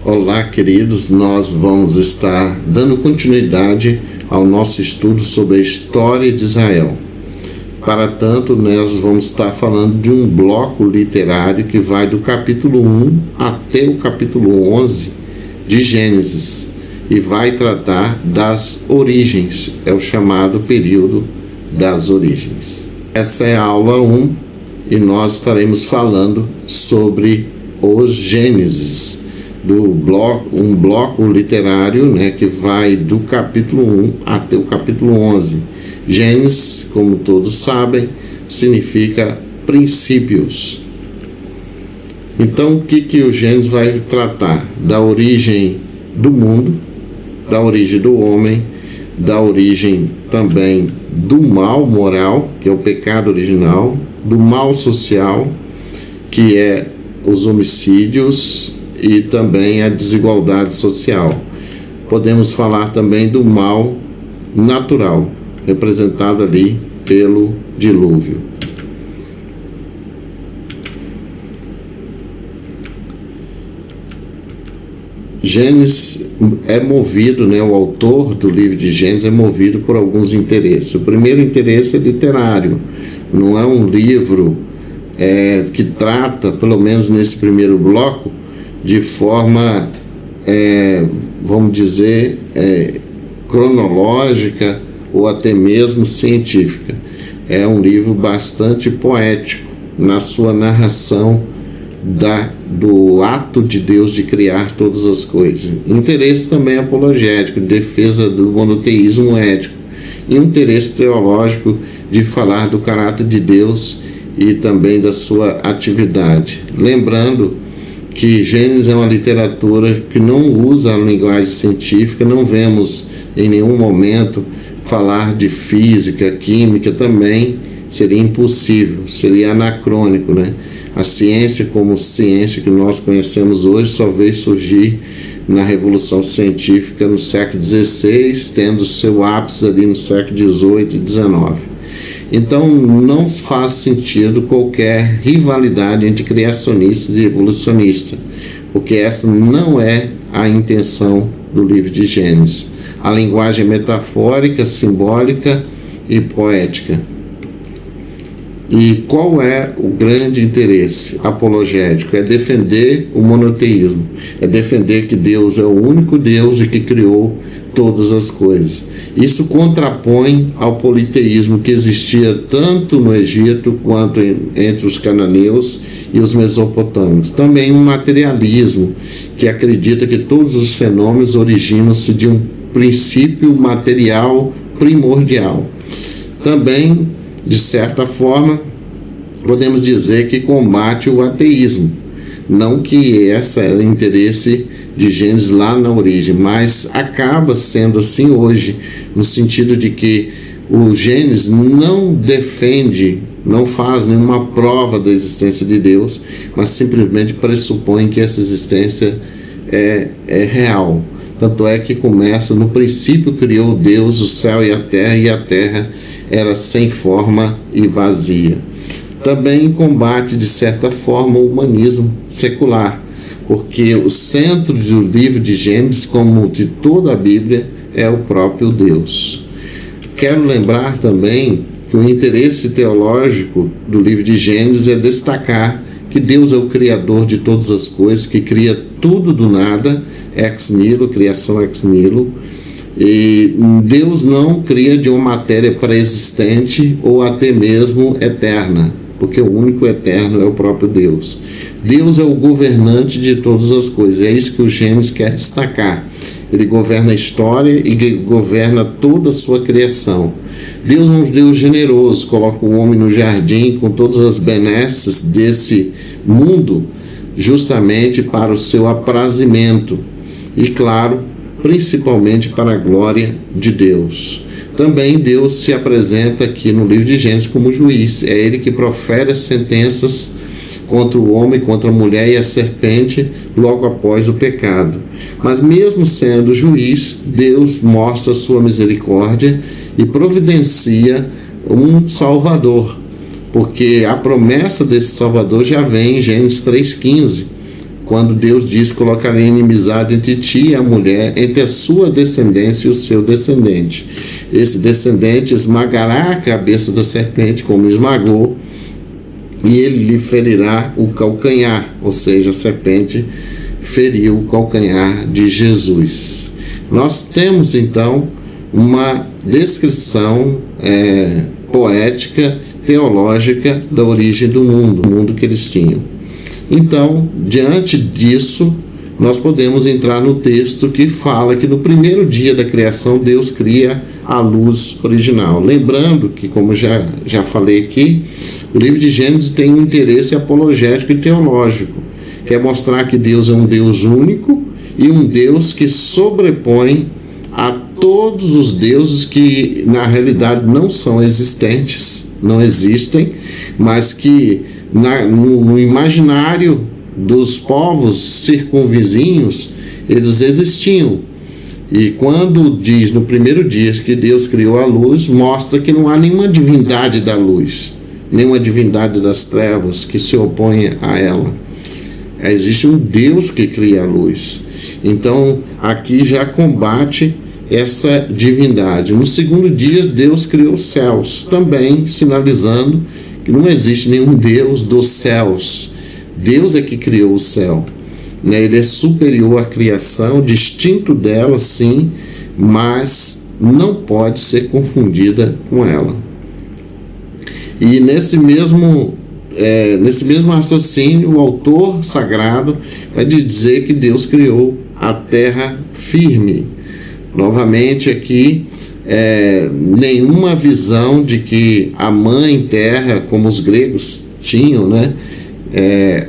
Olá, queridos, nós vamos estar dando continuidade ao nosso estudo sobre a história de Israel. Para tanto, nós vamos estar falando de um bloco literário que vai do capítulo 1 até o capítulo 11 de Gênesis e vai tratar das origens, é o chamado período das origens. Essa é a aula 1 e nós estaremos falando sobre os Gênesis, um bloco literário, que vai do capítulo 1 até o capítulo 11. Gênesis, como todos sabem, significa princípios. Então, o que o Gênesis vai tratar? Da origem do mundo, da origem do homem, da origem também do mal moral, que é o pecado original, do mal social, que é os homicídios e também a desigualdade social. Podemos falar também do mal natural, representado ali pelo dilúvio. Gênesis é movido, o autor do livro de Gênesis é movido por alguns interesses. O primeiro interesse é literário, não é um livro que trata, pelo menos nesse primeiro bloco, de forma, vamos dizer, cronológica ou até mesmo científica. É um livro bastante poético na sua narração do ato de Deus de criar todas as coisas. Interesse também apologético, defesa do monoteísmo ético, e um interesse teológico de falar do caráter de Deus e também da sua atividade. Lembrando que Gênesis é uma literatura que não usa a linguagem científica, não vemos em nenhum momento falar de física, química, também seria impossível, seria anacrônico, A ciência como ciência que nós conhecemos hoje só veio surgir na Revolução Científica no século XVI, tendo seu ápice ali no século XVIII e XIX. Então, não faz sentido qualquer rivalidade entre criacionistas e evolucionistas, porque essa não é a intenção do livro de Gênesis. A linguagem metafórica, simbólica e poética. E qual é o grande interesse apologético? É defender o monoteísmo, é defender que Deus é o único Deus e que criou todas as coisas. Isso contrapõe ao politeísmo que existia tanto no Egito quanto entre os cananeus e os mesopotâmicos. Também um materialismo que acredita que todos os fenômenos originam-se de um princípio material primordial. Também, de certa forma, podemos dizer que combate o ateísmo. Não que esse era o interesse de Gênesis lá na origem, mas acaba sendo assim hoje, no sentido de que o Gênesis não defende, não faz nenhuma prova da existência de Deus, mas simplesmente pressupõe que essa existência é real. Tanto é que começa, no princípio criou Deus o céu e a terra era sem forma e vazia. Também combate, de certa forma, o humanismo secular, porque o centro do livro de Gênesis, como de toda a Bíblia, é o próprio Deus. Quero lembrar também que o interesse teológico do livro de Gênesis é destacar que Deus é o Criador de todas as coisas, que cria tudo do nada, ex nihilo, criação ex nihilo, e Deus não cria de uma matéria pré-existente ou até mesmo eterna, porque o único eterno é o próprio Deus. Deus é o governante de todas as coisas, é isso que o Gênesis quer destacar. Ele governa a história e governa toda a sua criação. Deus é um Deus generoso, coloca o homem no jardim com todas as benesses desse mundo, justamente para o seu aprazimento e, claro, principalmente para a glória de Deus. Também Deus se apresenta aqui no livro de Gênesis como juiz. É Ele que profere as sentenças contra o homem, contra a mulher e a serpente logo após o pecado. Mas mesmo sendo juiz, Deus mostra a sua misericórdia e providencia um Salvador, porque a promessa desse Salvador já vem em Gênesis 3,15, quando Deus diz: colocarei inimizade entre ti e a mulher, entre a sua descendência e o seu descendente. Esse descendente esmagará a cabeça da serpente, como esmagou, e ele lhe ferirá o calcanhar, ou seja, a serpente feriu o calcanhar de Jesus. Nós temos então uma descrição poética, teológica da origem do mundo que eles tinham. Então, diante disso, nós podemos entrar no texto que fala que no primeiro dia da criação Deus cria a luz original. Lembrando que, como já falei aqui, o livro de Gênesis tem um interesse apologético e teológico. Quer mostrar que Deus é um Deus único e um Deus que sobrepõe a todos os deuses que na realidade não são existentes, não existem, mas que no imaginário dos povos circunvizinhos eles existiam. E quando diz no primeiro dia que Deus criou a luz, mostra que não há nenhuma divindade da luz, nenhuma divindade das trevas que se opõe a ela. Existe um Deus que cria a luz. Então aqui já combate essa divindade. No segundo dia Deus criou os céus, também sinalizando que não existe nenhum Deus dos céus. Deus é que criou o céu. Ele é superior à criação, distinto dela, sim, mas não pode ser confundida com ela. E nesse mesmo raciocínio, o autor sagrado vai dizer que Deus criou a terra firme. Novamente aqui, nenhuma visão de que a mãe terra, como os gregos tinham, né?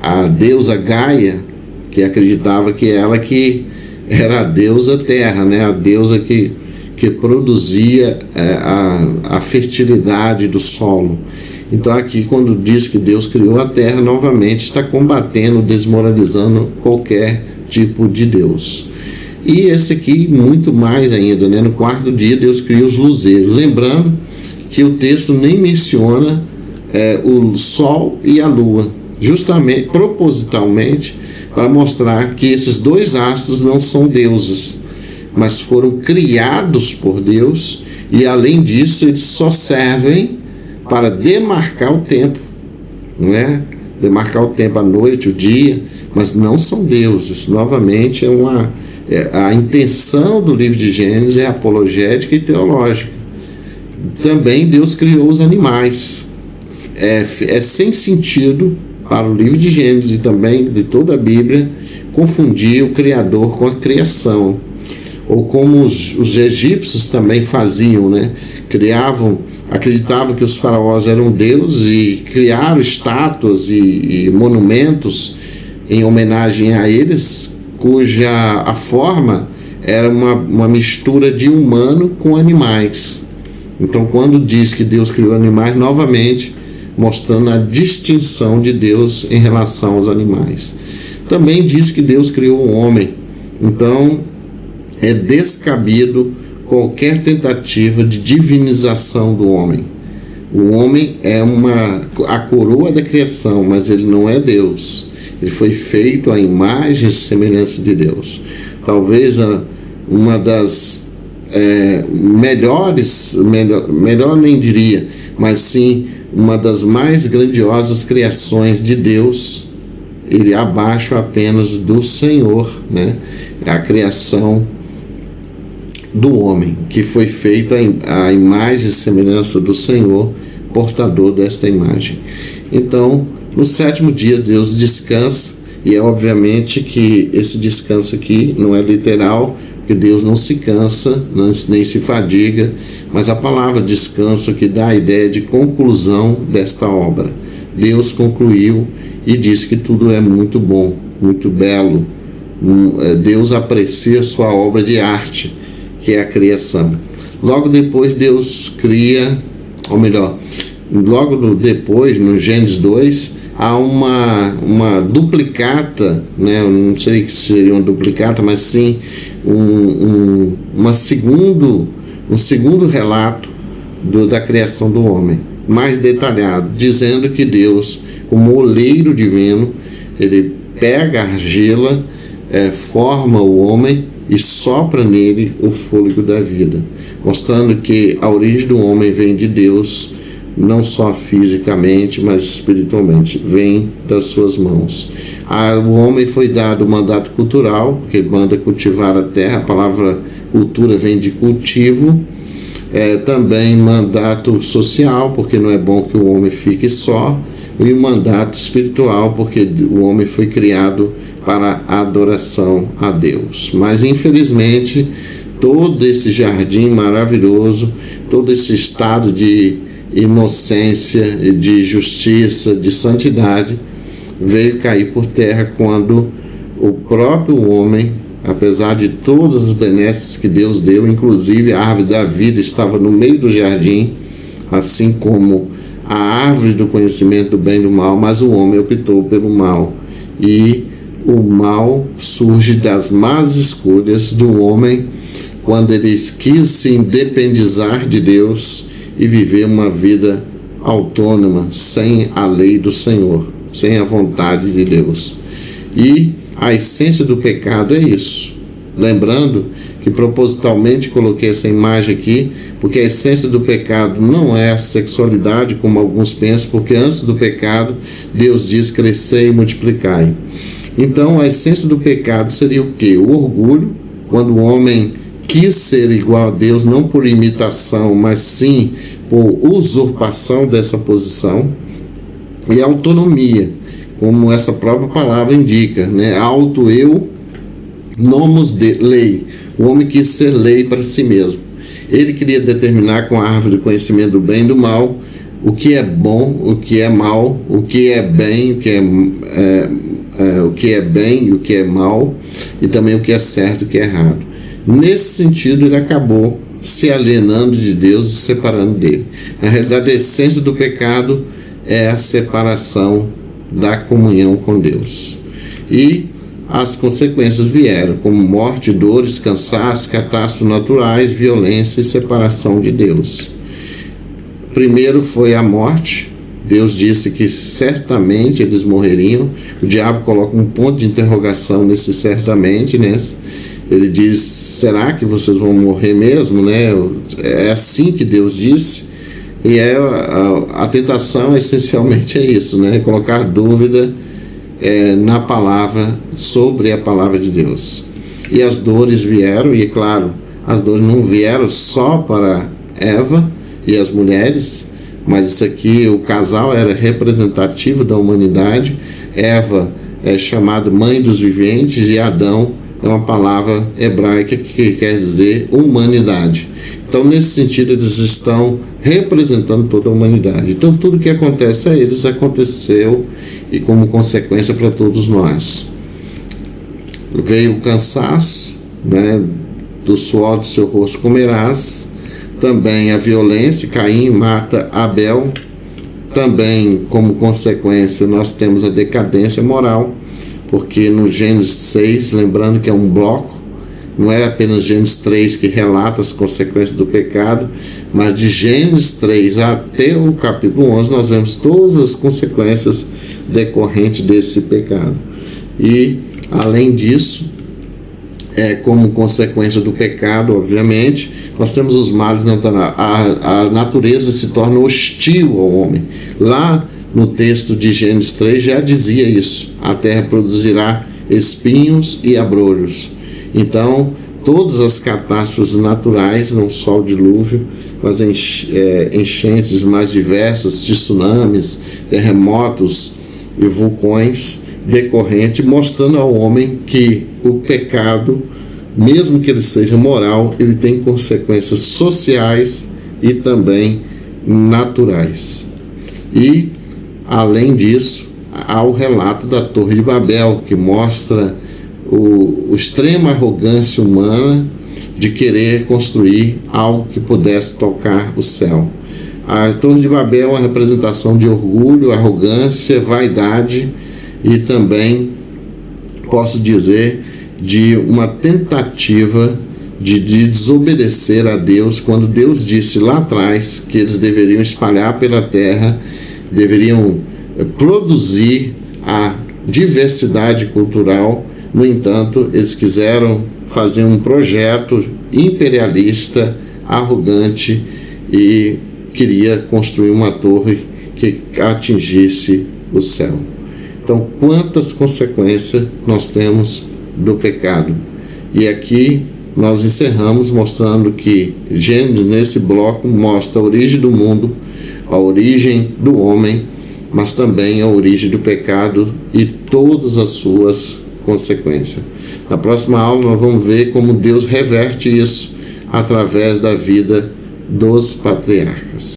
A deusa Gaia, que acreditava que ela que era a deusa terra, né? A deusa que produzia a fertilidade do solo. Então aqui, quando diz que Deus criou a terra, novamente está combatendo, desmoralizando qualquer tipo de Deus. E esse aqui, muito mais ainda, né? No quarto dia, Deus cria os luzeiros. Lembrando que o texto nem menciona o sol e a lua, justamente, propositalmente, para mostrar que esses dois astros não são deuses, mas foram criados por Deus, e além disso, eles só servem para demarcar o tempo, não é? Demarcar o tempo, a noite, o dia, mas não são deuses. Novamente, a intenção do livro de Gênesis é apologética e teológica. Também Deus criou os animais. É sem sentido para o livro de Gênesis e também de toda a Bíblia confundir o Criador com a criação, ou como os egípcios também faziam, né? Acreditavam que os faraós eram deuses e criaram estátuas e monumentos em homenagem a eles, cuja a forma era uma mistura de humano com animais. Então, quando diz que Deus criou animais, novamente mostrando a distinção de Deus em relação aos animais. Também diz que Deus criou o homem. Então, é descabido qualquer tentativa de divinização do homem. O homem é a coroa da criação, mas ele não é Deus. Ele foi feito à imagem e semelhança de Deus. Talvez uma das melhor nem diria, mas sim uma das mais grandiosas criações de Deus, ele abaixo apenas do Senhor, né? A criação do homem, que foi feita à imagem e semelhança do Senhor, portador desta imagem. Então, no sétimo dia, Deus descansa, e é obviamente que esse descanso aqui não é literal, porque Deus não se cansa, nem se fadiga, mas a palavra descanso que dá a ideia de conclusão desta obra. Deus concluiu e disse que tudo é muito bom, muito belo. Deus aprecia sua obra de arte, que é a criação. Logo depois Deus cria, ou melhor, logo depois, no Gênesis 2, há uma duplicata, né? Não sei que seria uma duplicata, mas sim um segundo relato da criação do homem, mais detalhado, dizendo que Deus, como oleiro divino, ele pega a argila, forma o homem e sopra nele o fôlego da vida, mostrando que a origem do homem vem de Deus, não só fisicamente, mas espiritualmente, vem das suas mãos. O homem foi dado o mandato cultural, que manda cultivar a terra, a palavra cultura vem de cultivo, também mandato social, porque não é bom que o homem fique só, e o mandato espiritual, porque o homem foi criado para a adoração a Deus. Mas infelizmente todo esse jardim maravilhoso, todo esse estado de inocência, de justiça, de santidade, veio cair por terra quando o próprio homem, apesar de todas as benesses que Deus deu, inclusive a árvore da vida estava no meio do jardim, assim como a árvore do conhecimento do bem e do mal, mas o homem optou pelo mal, e o mal surge das más escolhas do homem quando ele quis se independizar de Deus e viver uma vida autônoma, sem a lei do Senhor, sem a vontade de Deus. E a essência do pecado é isso. Lembrando que propositalmente coloquei essa imagem aqui, porque a essência do pecado não é a sexualidade, como alguns pensam, porque antes do pecado, Deus diz: crescei e multiplicai. Então, a essência do pecado seria o quê? O orgulho, quando o homem quis ser igual a Deus, não por imitação, mas sim por usurpação dessa posição. E a autonomia, como essa própria palavra indica, né? Auto eu, nomos de lei. O homem quis ser lei para si mesmo. Ele queria determinar com a árvore do conhecimento do bem e do mal o que é bom, o que é mal, o que é bem, o que é bem e o que é mal, e também o que é certo e o que é errado. Nesse sentido, ele acabou se alienando de Deus e separando dele. Na realidade, a essência do pecado é a separação da comunhão com Deus. E as consequências vieram, como morte, dores, cansaço, catástrofes naturais, violência e separação de Deus. Primeiro foi a morte. Deus disse que certamente eles morreriam. O diabo coloca um ponto de interrogação nesse certamente, né? Ele diz: será que vocês vão morrer mesmo, né? É assim que Deus disse. E a tentação essencialmente é isso, né? Colocar dúvida na palavra, sobre a palavra de Deus. E as dores vieram, e claro, as dores não vieram só para Eva e as mulheres, mas isso aqui, o casal era representativo da humanidade. Eva é chamada mãe dos viventes, e Adão é uma palavra hebraica que quer dizer humanidade. Então, nesse sentido, eles estão representando toda a humanidade. Então, tudo que acontece a eles aconteceu, e como consequência para todos nós. Veio o cansaço, né? Do suor do seu rosto comerás. Também a violência, Caim mata Abel. Também, como consequência, nós temos a decadência moral, porque no Gênesis 6, lembrando que é um bloco, não é apenas Gênesis 3 que relata as consequências do pecado, mas de Gênesis 3 até o capítulo 11 nós vemos todas as consequências decorrentes desse pecado. E, além disso, como consequência do pecado, obviamente, nós temos os males naturais. A natureza se torna hostil ao homem. Lá no texto de Gênesis 3 já dizia isso: a terra produzirá espinhos e abrolhos. Então, todas as catástrofes naturais, não só o dilúvio, mas enchentes mais diversas, tsunamis, terremotos e vulcões decorrentes, mostrando ao homem que o pecado, mesmo que ele seja moral, ele tem consequências sociais e também naturais. E, além disso, há o relato da Torre de Babel, que mostra o extrema arrogância humana de querer construir algo que pudesse tocar o céu. A Torre de Babel é uma representação de orgulho, arrogância, vaidade e também, posso dizer, de uma tentativa de desobedecer a Deus, quando Deus disse lá atrás que eles deveriam espalhar pela terra, deveriam produzir a diversidade cultural. No entanto, eles quiseram fazer um projeto imperialista, arrogante, e queria construir uma torre que atingisse o céu. Então, quantas consequências nós temos do pecado? E aqui nós encerramos mostrando que Gênesis, nesse bloco, mostra a origem do mundo, a origem do homem, mas também a origem do pecado e todas as suas consequências. Na próxima aula nós vamos ver como Deus reverte isso através da vida dos patriarcas.